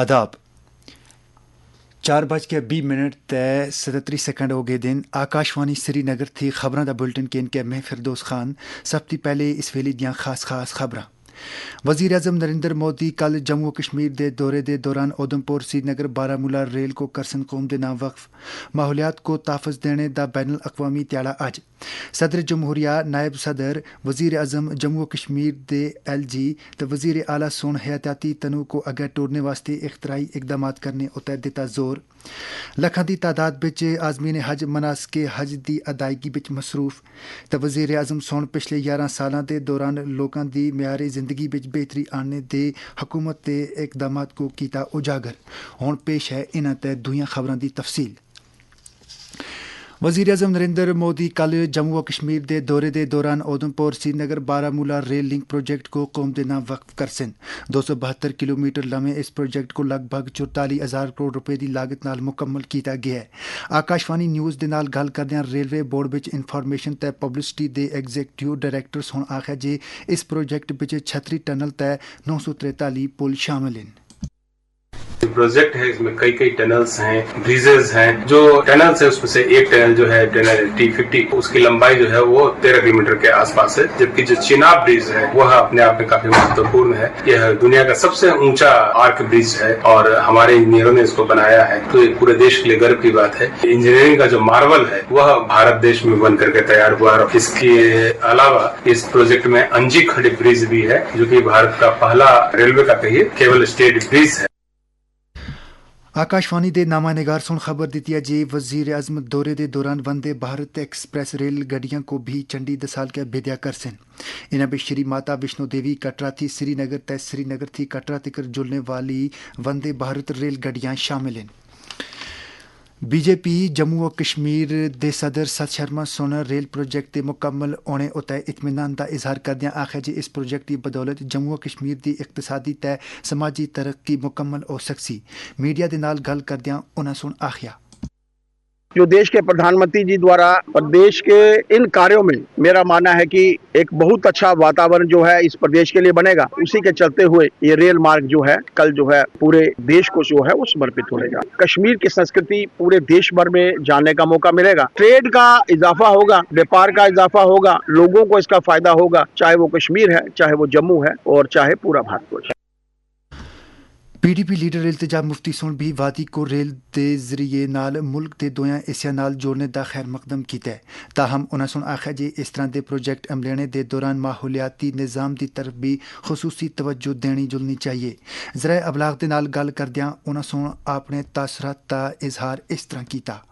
आदाब 4:20 तय 37 हो गए दिन आकाशवाणी श्रीनगर थी खबरां दा बुलेटिन के इनके मैं फिरदौस खान। सब ती पहले इस वेले दियां खास खबरां। वज़ीर आज़म नरेंद्र मोदी कल जम्मू कश्मीर दे दौरे दे दौरान उधमपुर श्रीनगर बारामूला रेल को करसन कौम दे नाम वक्फ। माहौलियात को ताफ़ुज़ देने दा बैनुल अक़वामी त्याड़ा अज। सदर जमहूरिया नायब सदर वज़ीर आज़म जम्मू कश्मीर दे LG तो वज़ीर आला सोन हयातियाती तनु को अगर टोड़ने वास्ते इख्तराई इकदाम करने उतर दिता जोर। लखां दी तादाद बिच आज़मीन हज मनासके हज दी अदायगी बिच मसरूफ। तो वज़ीर आज़म सोन पिछले 11 सालां दे दौरान लोकां दी म्यारे जिंदगी बिच बेहतरी आने दे हुकूमत दे इकदाम को कीता उजागर। हुण पेश है इन्हां ते दुईयां खबरां दी तफसील। वज़ीर आज़म नरेंद्र मोदी कल जम्मू व कश्मीर दे दौरे दे दौरान Udhampur Srinagar Baramulla rail link project को कौम दे नाम वक्फ करसन। 272 किलोमीटर लम्हे इस प्रोजेक्ट को लगभग 44,000 करोड़ रुपए की लागत नाल मुकम्मल किया गया है। आकाशवाणी न्यूज़ दे नाल गल करदियां रेलवे बोर्ड विच इन्फॉर्मेशन ते पब्लिसिटी दे एग्जीक्यूटिव डायरैक्टर्स हुण आखिया जे इस प्रोजेक्ट विच 36 टनल ते 943 पुल शामिल हैं। प्रोजेक्ट है, इसमें कई टनल्स हैं, ब्रिजेस हैं। जो टनल्स है उसमें से एक टनल जो है टनल T50 उसकी लंबाई जो है वो 13 किलोमीटर के आसपास है, जबकि जो चिनाब ब्रिज है वह अपने आप में काफी महत्वपूर्ण है। यह दुनिया का सबसे ऊंचा आर्क ब्रिज है और हमारे इंजीनियरों ने इसको बनाया है, तो ये पूरे देश के लिए गर्व की बात है। इंजीनियरिंग का जो मार्वल है वह भारत देश में बन करके तैयार हुआ है। इसके अलावा इस प्रोजेक्ट में अंजी खड़ी ब्रिज भी है, जो कि भारत का पहला रेलवे का कहिए केबल स्टेड ब्रिज है। आकाशवाणी दे नामा निगार सुन खबर दी जे वज़ीर आज़म दौरे दे दौरान वंदे भारत एक्सप्रेस रेल गड्डियां को भी चंडी दसाल के बेदिया करसन। इन्हें भी श्री माता विष्णु देवी कटरा थी श्रीनगर थी कटरा तक जुड़ने वाली वंदे भारत रेल गड्डियां शामिल हैं। बीजेपी जम्मू व कश्मीर दे सदर सत शर्मा सोना रेल प्रोजेक्ट के मुकम्मल होने उतय इत्मीनान का इजहार करदियां आखिया जे इस प्रोजेक्ट की बदौलत जम्मू व कश्मीर की इकतसादी ते समाजी तरक्की मुकम्मल हो सकसी। मीडिया दे नाल गल करदियां उन्हां सुन आखिया जो देश के प्रधानमंत्री जी द्वारा प्रदेश के इन कार्यों में मेरा मानना है कि एक बहुत अच्छा वातावरण जो है इस प्रदेश के लिए बनेगा। उसी के चलते हुए ये रेल मार्ग जो है कल जो है पूरे देश को जो है वो समर्पित होगा। कश्मीर की संस्कृति पूरे देश भर में जानने का मौका मिलेगा। ट्रेड का इजाफा होगा, व्यापार का इजाफा होगा, लोगों को इसका फायदा होगा, चाहे वो कश्मीर है, चाहे वो जम्मू है और चाहे पूरा भारतवर्ष। PDP लीडर इल्तिजा मुफ्ती सुन भी वादी को रेल के जरिए नाल मुल्क के दोयां हिस्सों नाल जोड़ने का खैर मकदम किया है। ताहम उन्हें सुन आखिया जे इस तरह के प्रोजेक्ट अमलेने के दौरान माहौलियाती निज़ाम की तरफ भी खसूसी तवज्जो देनी जुलनी चाहिए। ज़राए अबलाग के नाल गल करदियां उन्हें सुन अपने तासरात का इजहार इस तरह किया।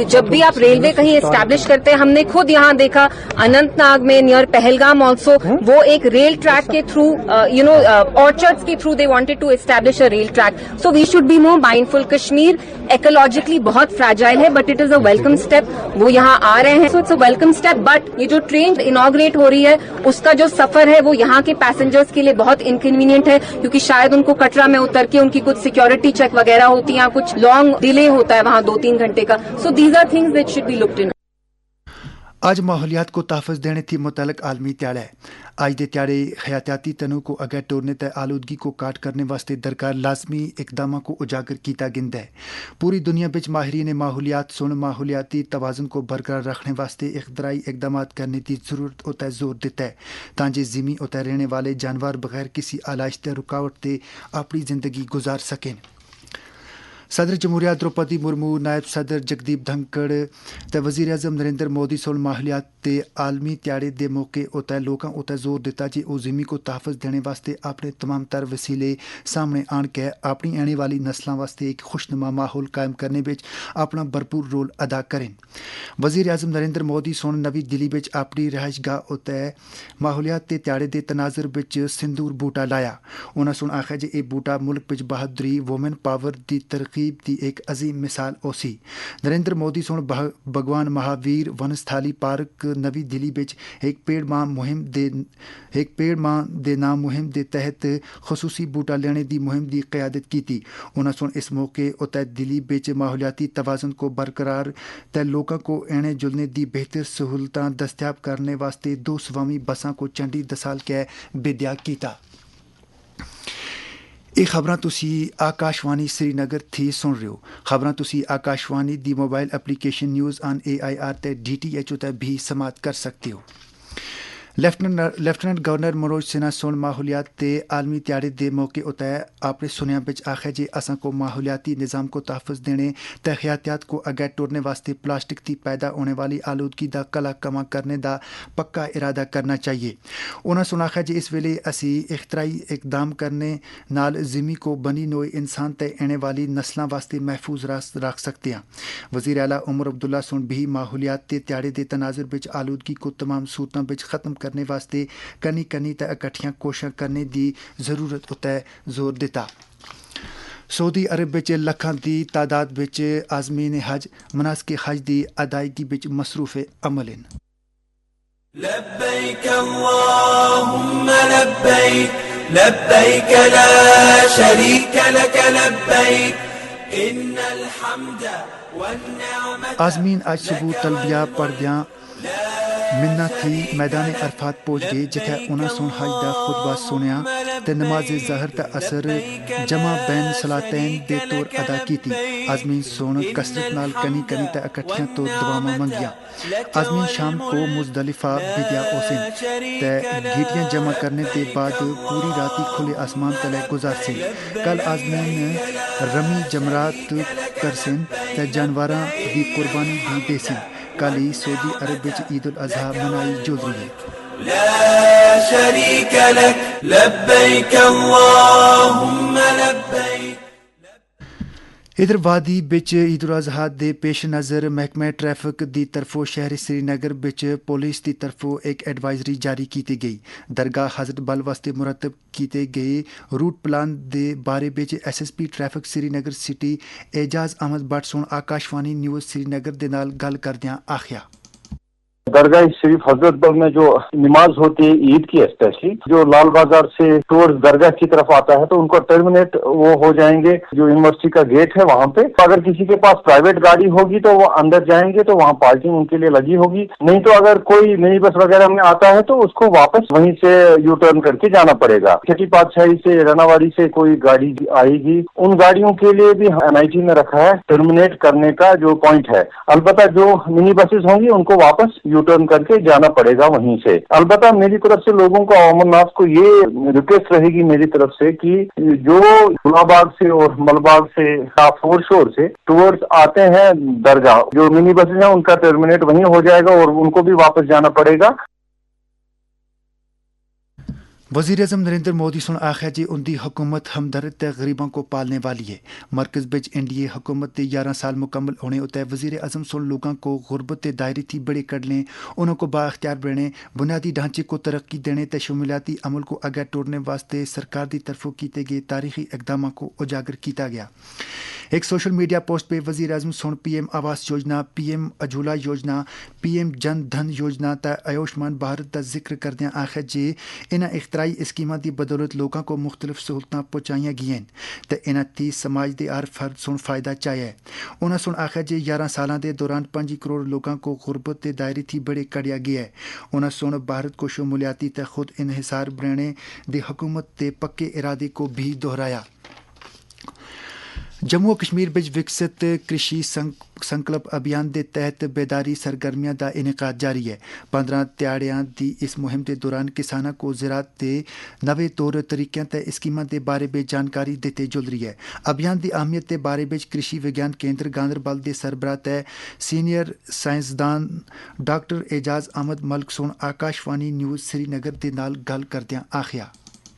जब भी आप रेलवे कहीं एस्टैब्लिश करते हैं, हमने खुद यहाँ देखा अनंतनाग में नियर पहलगाम ऑल्सो वो एक रेल ट्रैक के थ्रू ऑर्चर्ड्स के through they wanted to establish a rail track. So we should be more mindful. Kashmir ecologically बहुत फ्रैजाइल है but it is a welcome step. वो यहाँ आ रहे हैं, so it's a welcome step. But ये जो ट्रेन इनॉग्रेट हो रही है उसका जो सफर है वो यहाँ के पैसेंजर्स के लिए बहुत इनकन्वीनियंट है, क्योंकि शायद उनको कटरा में उतर के उनकी कुछ सिक्योरिटी चेक वगैरह होती है, कुछ लॉन्ग डिले होता है वहाँ 2-3 घंटे का। So these are things that should be looked in. आज माहौलियात को तहफ़्फ़ुज़ देने थी मुतल्लिक़ आलमी त्याड़ा है। आज दे त्याड़े हयातियाती तनु को अगर टोरने तय आलूदगी को काट करने वास्ते दरकार लाजमी इकदाम को उजागर किया गिंदा है। पूरी दुनिया बिच माहिरीन माहौलियात सुन माहौलियाती तवाज़ुन को बरकरार रखने वास्ते इख्तराई इकदाम करने की ज़रूरत उतर जोर दिता है, ताकि ज़मीं उतर रहने वाले जानवर बगैर किसी आलाइश रुकावट के अपनी ज़िंदगी गुजार सकें। सदर जमहूरिया द्रौपदी मुर्मू, नायब सदर जगदीप धनखड़ ते वज़ीर आज़म नरेंद्र मोदी सोल माहौलियात ते आलमी त्याड़े दे मौके उतर लोकां उतर जोर दिता जे वो ज़मीं को तहफ़्फ़ुज़ देने वास्ते अपने तमाम तर वसीले सामने आन के अपनी आने वाली नस्लों वास्ते एक खुशनुमा माहौल कायम करने बिच अपना भरपूर रोल अदा करें। वज़ीर आज़म नरेंद्र मोदी सोन नवी दिल्ली बिच अपनी रिहाइश गाह उतर माहौलियात ते त्याड़े दे तनाज़र बिच सिंदूर बूटा लाया। उन्हें सुन आखिया जे ये बूटा मुल्क बिच बहादुरी वोमेन पावर की तरक्की की एक अजीम मिसाल ओसी। नरेंद्र मोदी सुन भगवान महावीर वनस्थली पार्क नवी दिल्ली बिच एक पेड़ मां दे नाम मुहिम के तहत खसूसी बूटा लेने की मुहिम की क़यादत की थी। उन्हें सुन इस मौके उतर दिल्ली बिच माहौलियाती तवाज़ुन को बरकरार ते लोगों को एने जुलने की बेहतर सहूलतां दस्तियाब करने वास्ते 2 स्वामी बसां को चंडी दसाल के बेदिया किया। ਇਹ ਖਬਰਾਂ ਤੁਸੀਂ ਆਕਾਸ਼ਵਾਣੀ ਸ੍ਰੀਨਗਰ ਥੀ ਸੁਣ ਰਹੇ ਹੋ। ਖਬਰਾਂ ਤੁਸੀਂ ਆਕਾਸ਼ਵਾਣੀ ਦੀ mobile application news on AIR ਤੇ DTH ਉਤੇ ਵੀ ਸਮਾਤ ਕਰ ਸਕਦੇ ਹੋ। ਲੈਫਟੀਨੈਂਟ ਗਵਰਨਰ मनोज सिन्हा सोन माहौलियात ते आलमी त्याड़े दे मौके उतै अपने सुनिया बिच आखिया जे असां को माहौलियाती निज़ाम को तहफ़्फ़ुज़ देने ते हयातियात को अगै टुरने वास्ते प्लास्टिक की पैदा होने वाली आलूदगी का कला कमा करने का पक्का इरादा करना चाहिए। उन्होंने सुन आखिया जे इस वेले असी इख्तराई इकदाम करने नाल ज़िमी को बनी नोए इंसान ते आने वाली नस्लों वास्ते महफूज रख सकते हैं। वज़ीर आला उमर अब्दुल्ला सुन भी माहौलियात ते त्याड़े दे तनाजुर बिच आलूदगी को तमाम सूरतों बिच खत्म करने वास्ते कनी कनी ते इकट्ठियां कोशिशां करने की जरूरत उते जोर दिता। सऊदी अरब बिच लखां दी तादाद बिच आज़मीन हज मनासिक हज दी अदायगी बिच मसरूफ अमल इन। लब्बैक अल्लाहुम्मा लब्बैक लब्बैक ला शरीक लक लब्बैक इन्नल हम्द वन निअमत। आज़मीन आज सुबह तलबिया पढ़दियां मिन्ना थी मैदान अरफात पहुंच गए जिथे उन्होंने सुन हज का खुतबा सुनिया ते नमाज ज़हर ते असर जमा बैन सलातैन दे तौर अदा की थी। आज़मीन सुन कसरत नाल कनी कनी ते इकट्ठियां तो दुआवां मंगिया। आज़मीन शाम को मुज़दलिफा बिदिया ओसिन ते गीटियां जमा करने के बाद पूरी राती खुले आसमान तले गुजारसिन। कल आज़मीन रमी जमरात करसिन ते जानवरां दी कुर्बानी भी देसिन। कल ही सऊदी अरब विच ईद उल अज़हा मनाई जोल रही है। ला शरीक लक लब्बैक अल्लाहुम्मा लब्बैक। इधर वादी बिच ईद उल अज़हा दे पेश नज़र महकमा ट्रैफिक दी तरफों शहर श्रीनगर बिच पुलिस की तरफों एक एडवाइजरी जारी की गई। दरगाह हजरत बल वास्ते मुरतब किए गए रूट प्लान दे बारे बिच SSP traffic Srinagar city Ejaz Ahmad Bhat सुन आकाशवाणी न्यूज़ श्रीनगर दे नाल गल करदियां आखिया दरगाह शरीफ हजरत बल में जो नमाज होती है ईद की स्पेशली जो लाल बाजार से टूवर्ड्स दरगाह की तरफ आता है तो उनको टर्मिनेट वो हो जाएंगे जो यूनिवर्सिटी का गेट है वहाँ पे। अगर किसी के पास प्राइवेट गाड़ी होगी तो वो अंदर जाएंगे तो वहाँ पार्किंग उनके लिए लगी होगी। नहीं तो अगर कोई नई बस वगैरह में आता है तो उसको वापस वहीं से यू टर्न करके जाना पड़ेगा। छठी पातशाही से रनावाड़ी से कोई गाड़ी आएगी उन गाड़ियों के लिए भी NIT ने रखा है टर्मिनेट करने का जो पॉइंट है। अलबत्ता जो मिनी बसेस होंगी उनको वापस टर्न करके जाना पड़ेगा वहीं से। अलबत्ता मेरी तरफ से लोगों को अमरनाथ को ये रिक्वेस्ट रहेगी मेरी तरफ से कि जो गुलाबाग से और मलबाग से फोर शोर से टूवर्ड्स आते हैं दरगाह जो मिनी बसेज हैं उनका टर्मिनेट वहीं हो जाएगा और उनको भी वापस जाना पड़ेगा। वज़ीर आज़म नरेंद्र मोदी सुन आखिया जी उनकी हुकूमत हमदर्द ते गरीबों को पालने वाली है। मरकज़ बिच NDA हुकूमत के 11 साल मुकम्मल होने उतै वज़ीर आज़म सुन लोगों को गुरबत के दायरे थी बड़े कड़ने उनको बाख्तियार बनाने बुनियादी ढांचे को तरक्की देने ते शुमालियाती अमल को अगर टोरने वास्ते सरकार की तरफों किए गए तारीखी इकदाम को उजागर किया गया। एक सोशल मीडिया पोस्ट पे वज़ीर आज़म सुन PM आवास योजना PM अजूला योजना PM जन धन योजना ते आयुष्मान भारत का जिक्र करदियां आखिया जी इन्हां इख्तराई स्कीमां दी बदौलत लोगों को मुख्तलिफ सहूलतां पहुंचाईयां गईयां ते इन्हां दी समाज दे हर फर्द सुन फायदा चाहिए। उन्हां सुन आखिया जी 11 सालां दे दौरान 5 करोड़ लोगों को गुरबत के दायरे थी बड़े कड़िया गया है। उन्हां सुन भारत को शमूलियाती ते खुद इन्हिसार बनाने दी हुकूमत के पक्के इरादे को भी दोहराया। जम्मू कश्मीर बिच विकसित कृषि संकल्प अभियान के तहत बेदारी सरगर्मियां का इनकाद जारी है। 15 ध्याड़ियां की इस मुहिम के दौरान किसानों को ज़राअत के नवे तौर तरीकों ते स्कीमां के बारे में जानकारी देते जुल रही है। अभियान की अहमियत के बारे में कृषि विज्ञान केंद्र गांधरबल के सरबराह ते सीनियर साइंसदान डॉक्टर एजाज अहमद मलिक सुन आकाशवाणी न्यूज़ श्रीनगर के नाल गल करदियां आखिया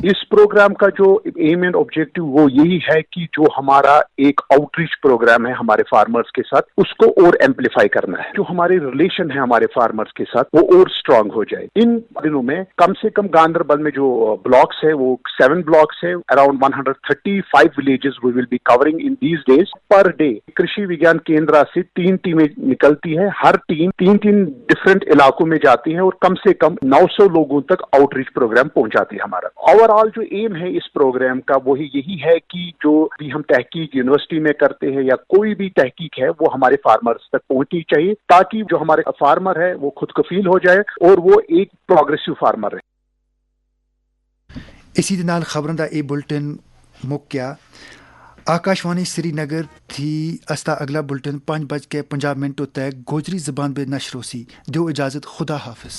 इस प्रोग्राम का जो एम एंड ऑब्जेक्टिव वो यही है कि जो हमारा एक आउटरीच प्रोग्राम है हमारे फार्मर्स के साथ उसको और एम्पलीफाई करना है। जो हमारे रिलेशन है हमारे फार्मर्स के साथ वो और स्ट्रांग हो जाए। इन दिनों में कम से कम गांधरबल में जो ब्लॉक्स है वो 7 ब्लॉक्स है। Around 135 villages we will be covering in these days. Per day Krishi Vigyan केंद्र से 3 टीमें निकलती है। हर टीम 3 डिफरेंट इलाकों में जाती है और कम से कम 900 लोगों तक आउटरीच प्रोग्राम पहुंचाती है। हमारा ओवरऑल जो एम है इस प्रोग्राम का वो यही है कि जो भी हम तहकीक यूनिवर्सिटी में करते हैं या कोई भी तहकीक है वो हमारे फार्मर्स तक पहुंचनी चाहिए ताकि जो हमारे फार्मर है वो खुद कफील हो जाए और वो एक प्रोग्रेसिव फार्मर है। इसी दे नाल खबरों का ये बुलेटिन मुक्या आकाशवाणी श्रीनगर थी अस्ता अगला बुलेटिन 5:50 तक गोजरी जबान बे नशरोसी दो इजाज़त खुदा हाफिज